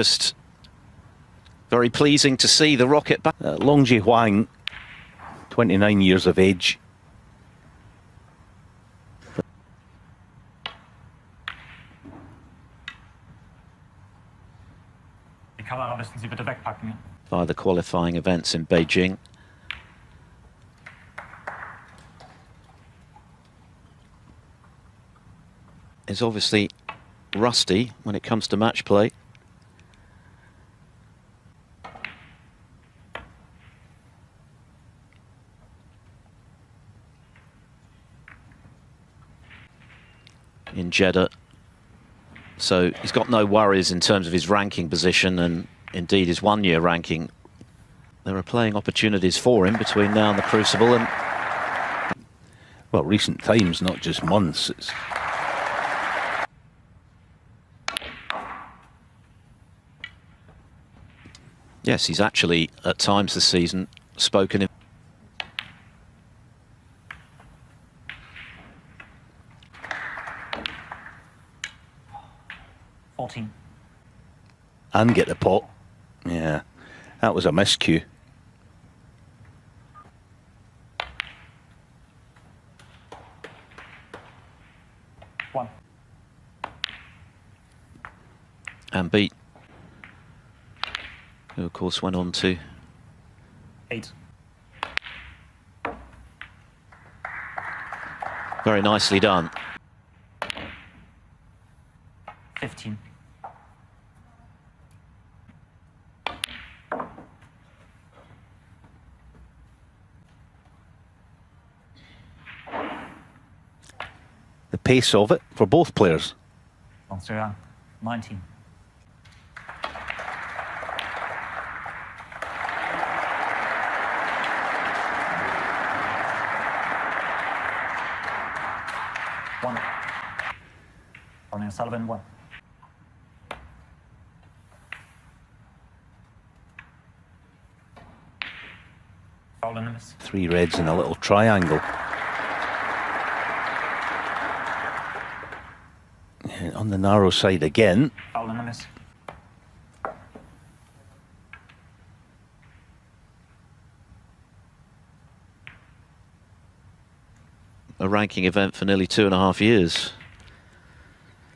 Just very pleasing to see the rocket back. Zehuang, 29 years of age. Die Kamera müssen Sie bitte wegpacken. By the qualifying events in Beijing. Is obviously rusty when it comes to match play. In Jeddah, so he's got no worries in terms of his ranking position, and indeed his one-year ranking. There are playing opportunities for him between now and the Crucible, and well, recent times, not just months. Yes, he's actually at times this season spoken in. And get the pot. Yeah, that was a miscue. One. And beat. Who of course went on to 8. Very nicely done. 15. The pace of it for both players. Zehuang, 19. One. Ronnie Sullivan, 1. Foul and a miss. 3 reds in a little triangle. And on the narrow side again. Foul and a miss. A ranking event for nearly 2.5 years.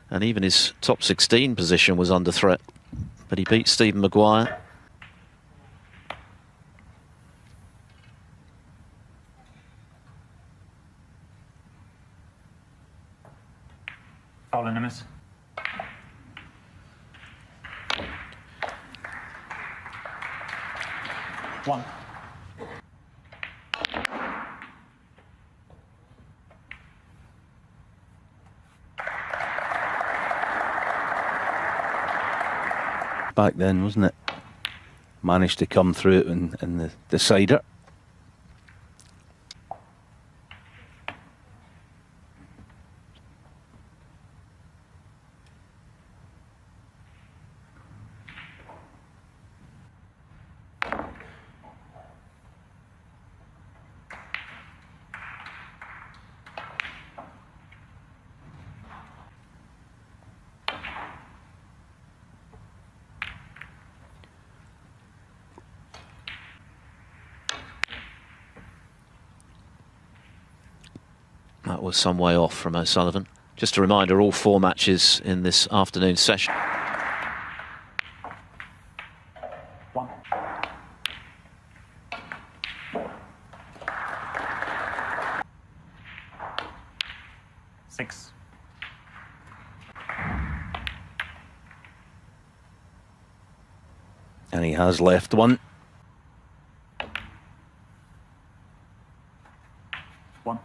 And even his top 16 position was under threat. But he beat Stephen Maguire. Foul and a miss. One. Back then, wasn't it? Managed to come through it in the decider. That was some way off from O'Sullivan. Just a reminder, all 4 matches in this afternoon session. One. Six. And he has left one. One.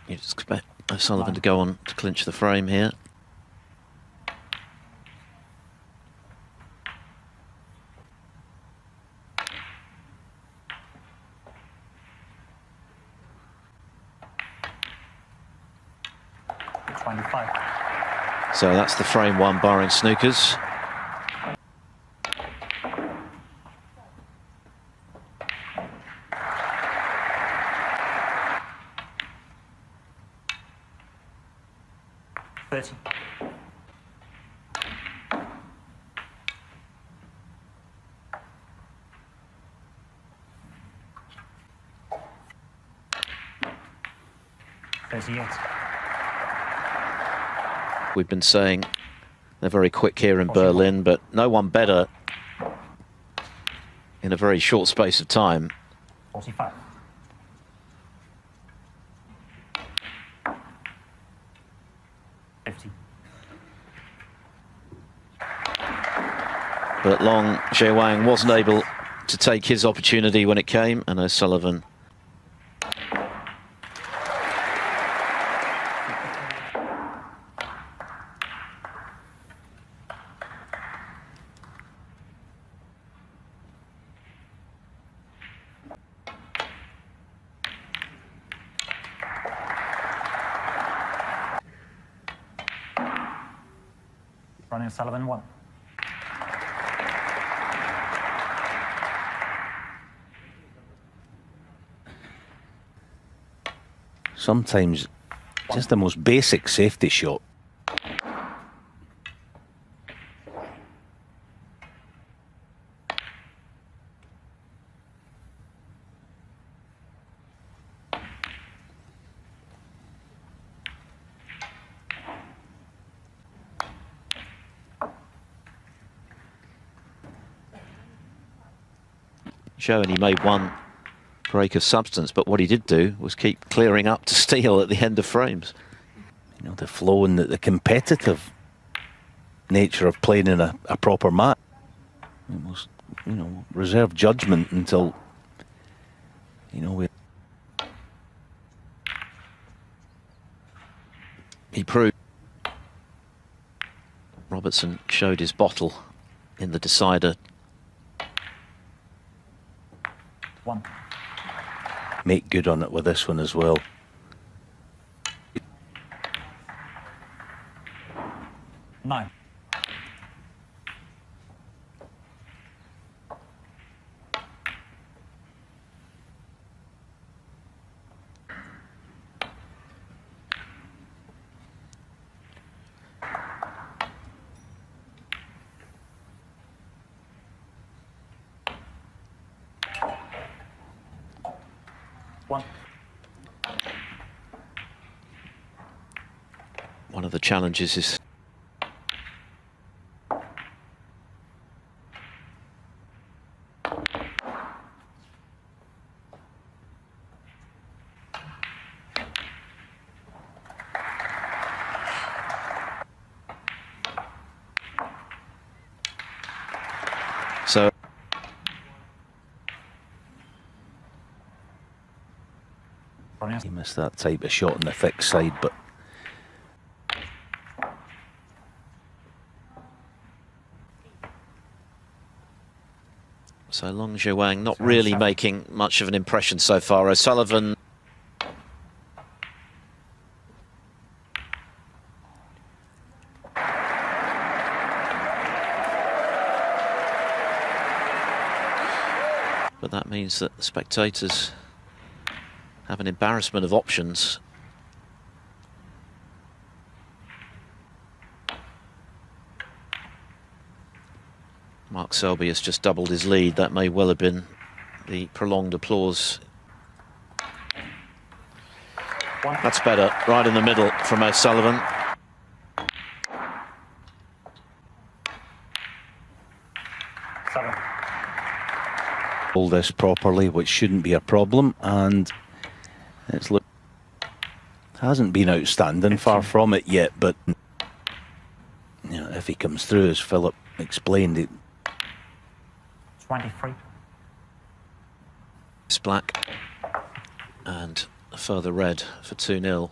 You'd expect O'Sullivan to go on to clinch the frame here. So that's the frame 1 barring snookers. 30. We've been saying they're very quick here in Berlin, but no one better in a very short space of time. 45. But Long Zehuang wasn't able to take his opportunity when it came, and O'Sullivan Ronnie O'Sullivan 1. Sometimes just the most basic safety shot. showing he made one break of substance, but what he did do was keep clearing up to steal at the end of frames. You know, the flow and the competitive nature of playing in a proper match. Almost, you know, reserve judgment until, you know, he proved. Robertson showed his bottle in the decider. 1. Make good on it with this one as well. Nine. One of the challenges is so he missed that type of shot on the thick side, but so Long Zehuang not really making much of an impression so far. O'Sullivan but that means that the spectators have an embarrassment of options. Mark Selby has just doubled his lead. That may well have been the prolonged applause. That's better, right in the middle from O'Sullivan. hold this properly, which shouldn't be a problem, and it's hasn't been outstanding, far from it yet, but you know, if he comes through, as Philip explained it. 23. It's black and a further red for 2-0.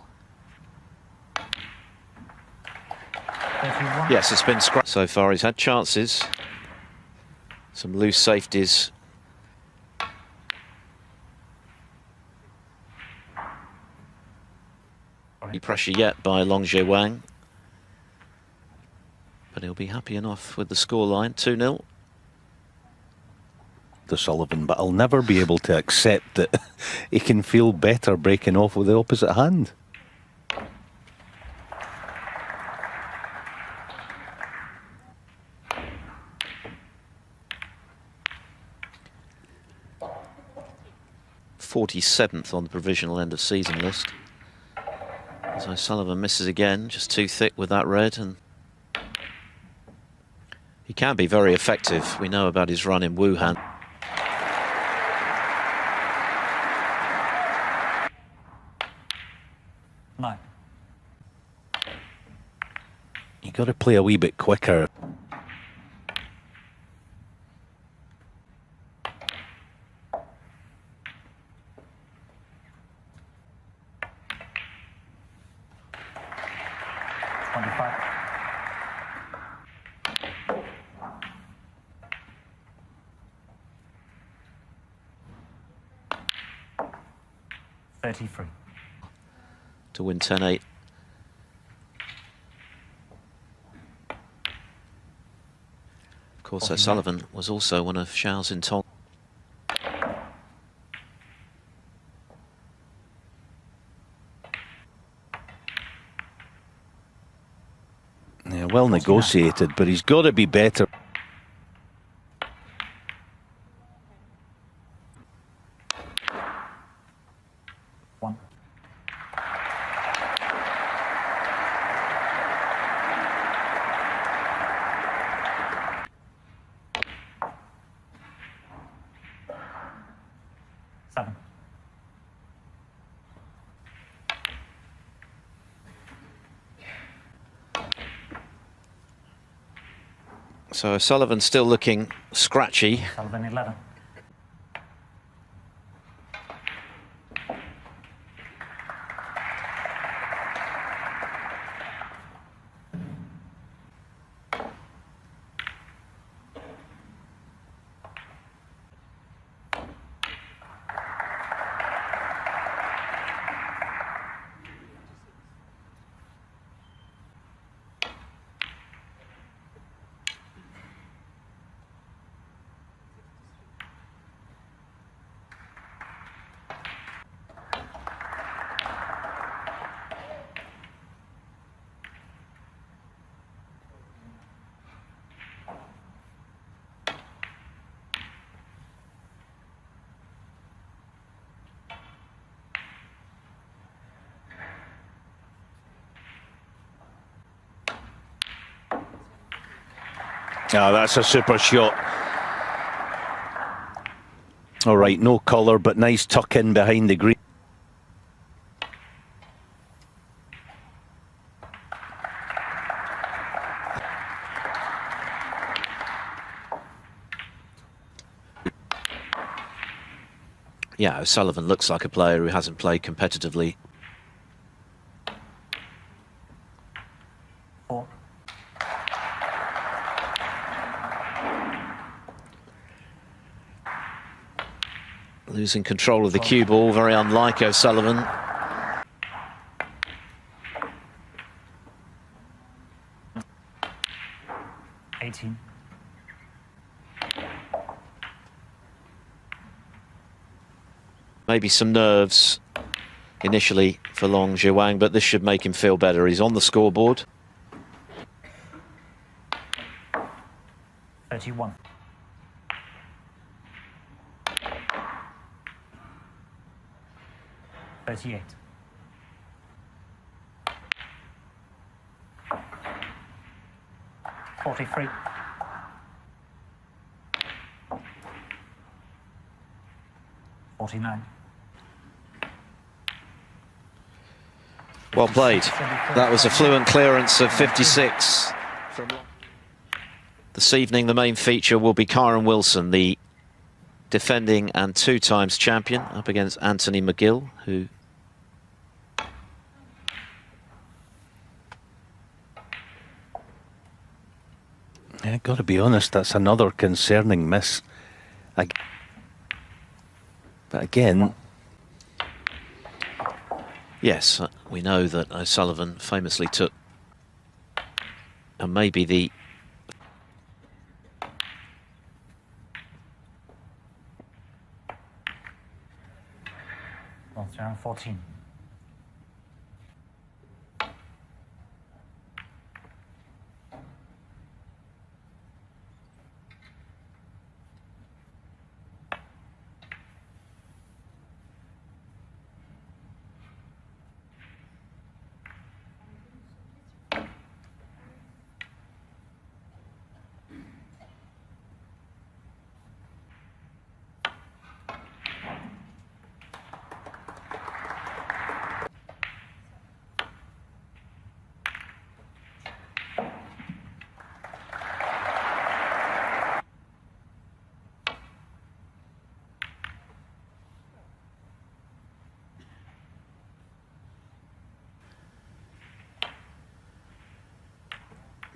Yes, it's been scrapped so far. He's had chances, some loose safeties. Any pressure yet by Long Zehuang, but he'll be happy enough with the scoreline, 2-0. Sullivan, but I'll never be able to accept that he can feel better breaking off with the opposite hand. 47th on the provisional end of season list. So Sullivan misses again, just too thick with that red, and he can be very effective. We know about his run in Wuhan. Nine. You got to play a wee bit quicker. To win 10-8. Of course, O'Sullivan was also one of Xiao's in Tong. Yeah, well negotiated, but he's got to be better. One. Seven. So O'Sullivan still looking scratchy. Sullivan 11. Ah, that's a super shot. All right, no colour, but nice tuck in behind the green. Yeah, O'Sullivan looks like a player who hasn't played competitively. Four. Losing control of the cue ball, very unlike O'Sullivan. Maybe some nerves initially for Long Zehuang, but this should make him feel better. He's on the scoreboard. 31. 38. 43. 49. Well played. That was a fluent clearance of 56. This evening, the main feature will be Kyron Wilson, the defending and two times champion, up against Anthony McGill, who Yeah, got to be honest, that's another concerning miss. But again, yes, we know that O'Sullivan famously took, and maybe the Round 14.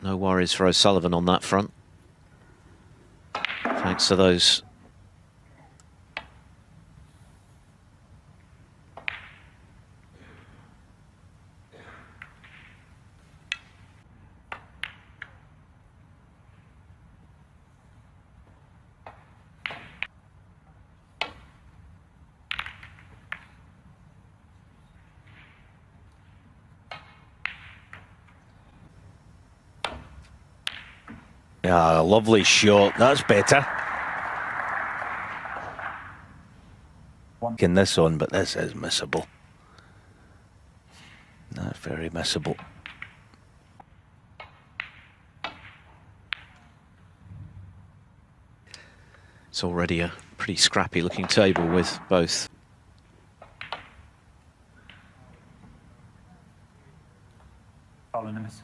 No worries for O'Sullivan on that front. Thanks to those Yeah, lovely shot. That's better. Getting this on, but this is missable. Not very missable. It's already a pretty scrappy looking table with both. Foul and a miss.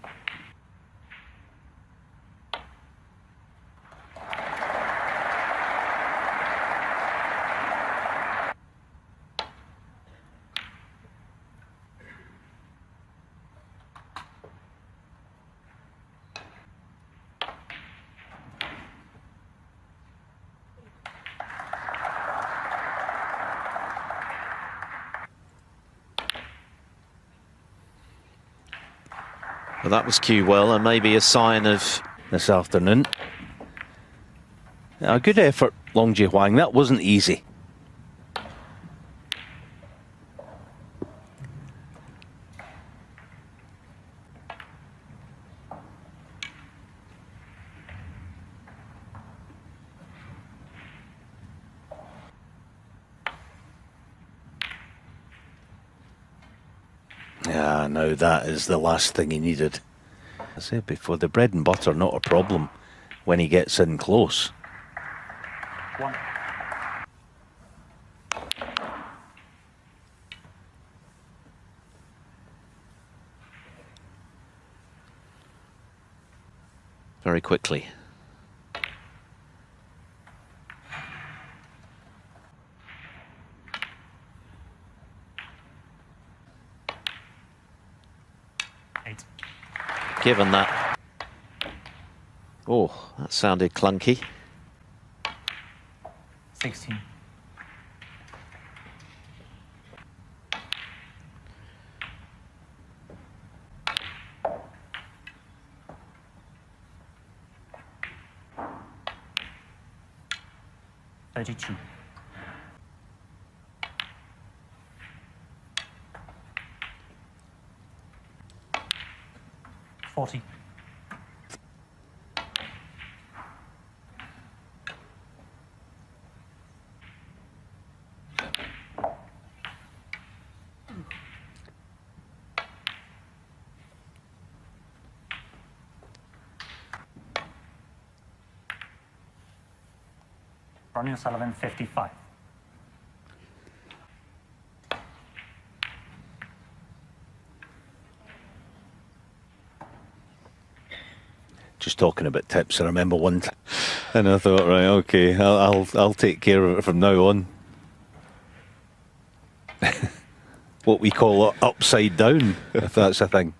Well, that was cue well, and maybe a sign of This afternoon. A good effort, Long Zehuang. That wasn't easy. Yeah, now that is the last thing he needed. I said before, the bread and butter not a problem when he gets in close. 1. very quickly. Given that. Oh, that sounded clunky. 16. $32. 40. Ronnie O'Sullivan, 55. Just talking about tips, I remember one time, and I thought, right, okay, I'll take care of it from now on. What we call upside down, if that's a thing.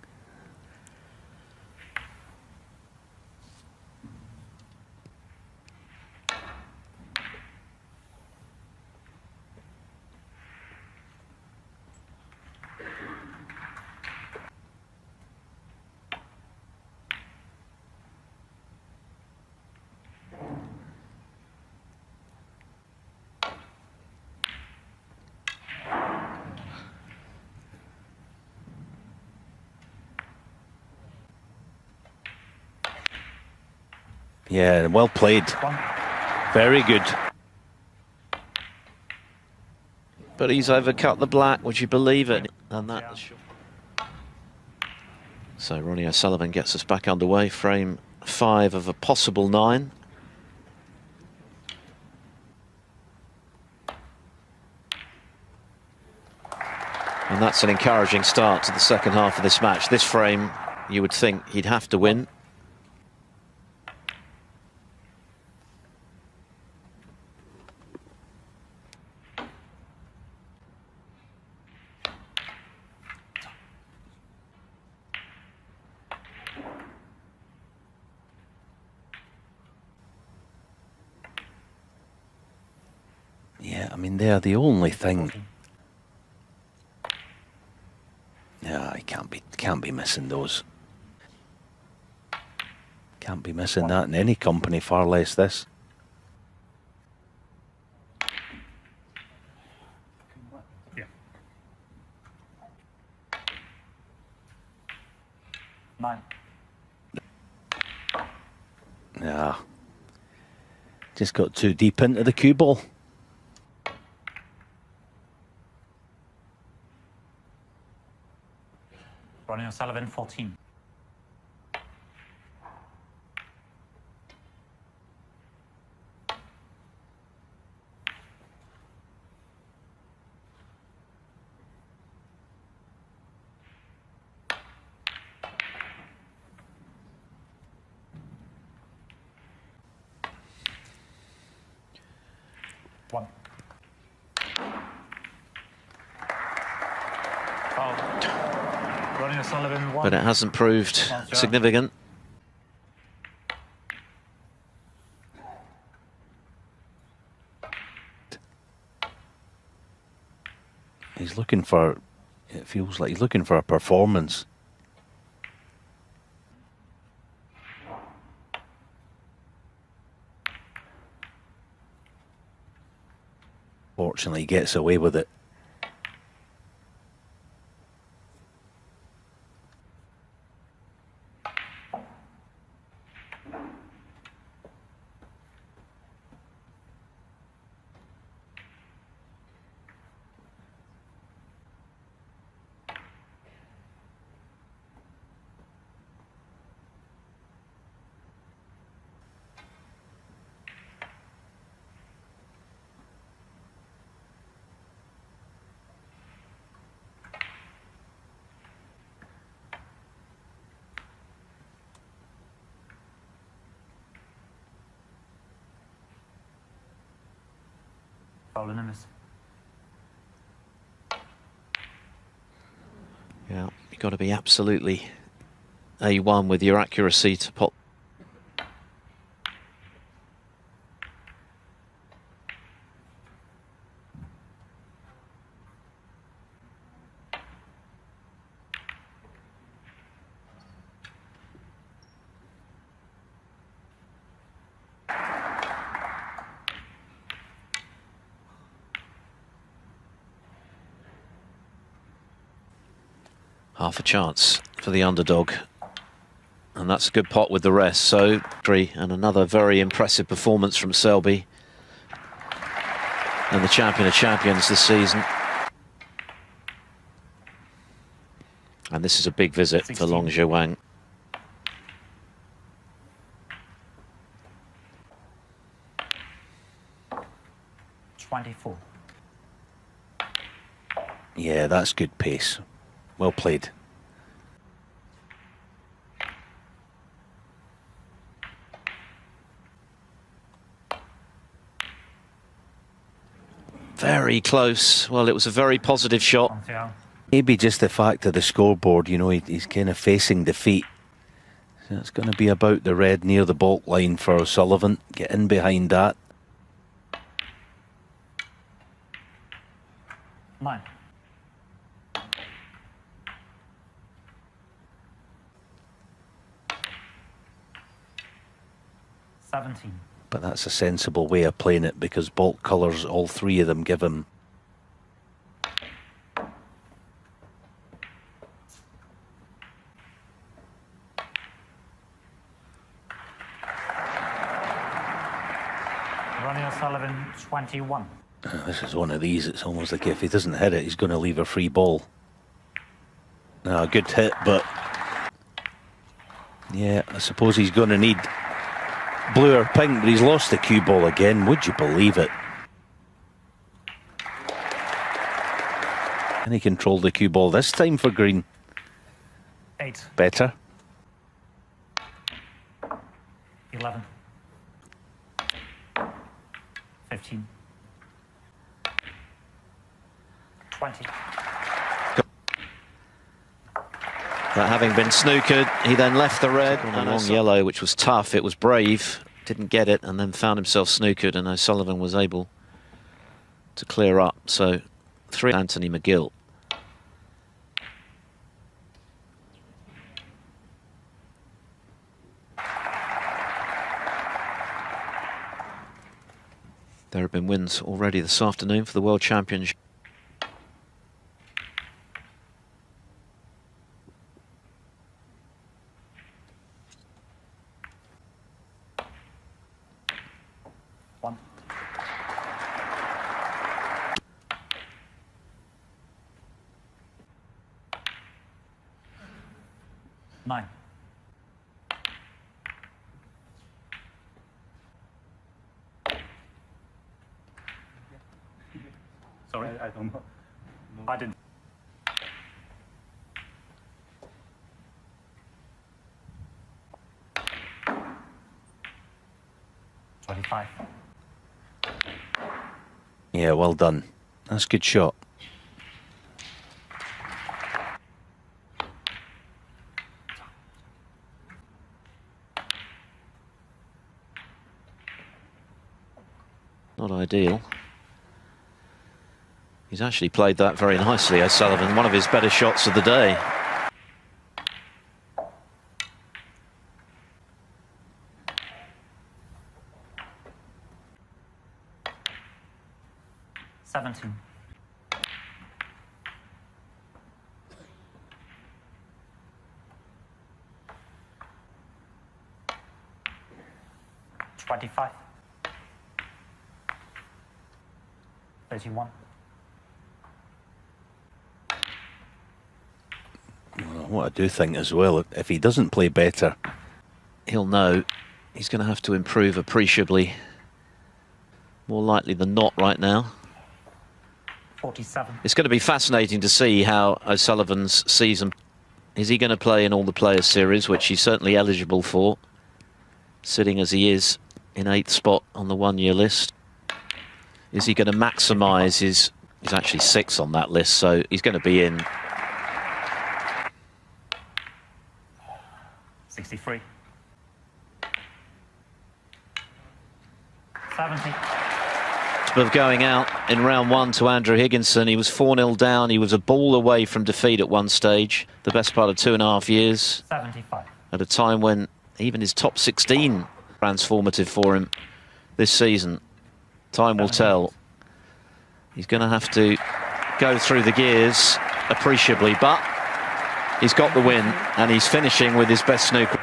Yeah, well played. Very good. But he's overcut the black, would you believe it? And that. So Ronnie O'Sullivan gets us back underway. Frame 5 of a possible 9. And that's an encouraging start to the second half of this match. This frame, you would think he'd have to win. Yeah, I mean, they're the only thing. 14. Yeah, he can't be missing those. Can't be missing that in any company, far less this. Yeah. 9. Yeah. Just got too deep into the cue ball. Ronnie O'Sullivan, 14. One. Foul. Ronnie O'Sullivan, 1. But it hasn't proved significant. He's looking for, it feels like he's looking for a performance. Fortunately, he gets away with it. Foul and a miss. Yeah, you've got to be absolutely A1 with your accuracy to pot. Half a chance for the underdog, and that's a good pot with the rest. So 3, and another very impressive performance from Selby, and the champion of champions this season. And this is a big visit 16. for Long Zehuang. Yeah, that's good pace. Well played. Very close. Well, it was a very positive shot. Maybe just the fact of the scoreboard, you know, he's kind of facing defeat. So it's going to be about the red near the baulk line for O'Sullivan. Get in behind that. 9. But that's a sensible way of playing it, because baulk colours, all three of them give him. Ronnie O'Sullivan, 21. This is one of these, it's almost like if he doesn't hit it, he's going to leave a free ball. No, good hit, but yeah, I suppose he's going to need blue or pink, but he's lost the cue ball again. Would you believe it? And he controlled the cue ball this time for green. 8. Better. 11. 15. 20. But having been snookered, he then left the red on a long yellow, which was tough. It was brave, didn't get it, and then found himself snookered, and O'Sullivan was able to clear up. So 3 Anthony McGill. There have been wins already this afternoon for the World Championship. One. Nine. Sorry? I don't know. I didn't. $25. Yeah, well done. That's a good shot. Not ideal. He's actually played that very nicely, O'Sullivan. One of his better shots of the day. $17. $25. 31. What I do think as well, if he doesn't play better, He'll know he's going to have to improve appreciably. More likely than not right now. 47. It's going to be fascinating to see how O'Sullivan's season... Is he going to play in all the Players' Series, which he's certainly eligible for, sitting as he is in 8th spot on the one-year list? Is he going to maximise his... He's actually 6th on that list, so he's going to be in... 63. 70. Of going out in round 1 to Andrew Higginson. He was 4-0 down. He was a ball away from defeat at one stage, the best part of 2.5 years. 75. At a time when even his top 16 transformative for him this season. Time will tell. He's going to have to go through the gears appreciably, but he's got the win and he's finishing with his best snooker.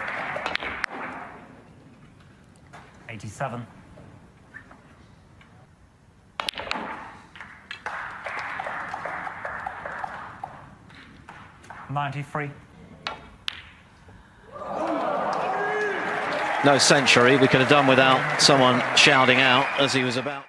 87. 93. No century. We could have done without someone shouting out as he was about.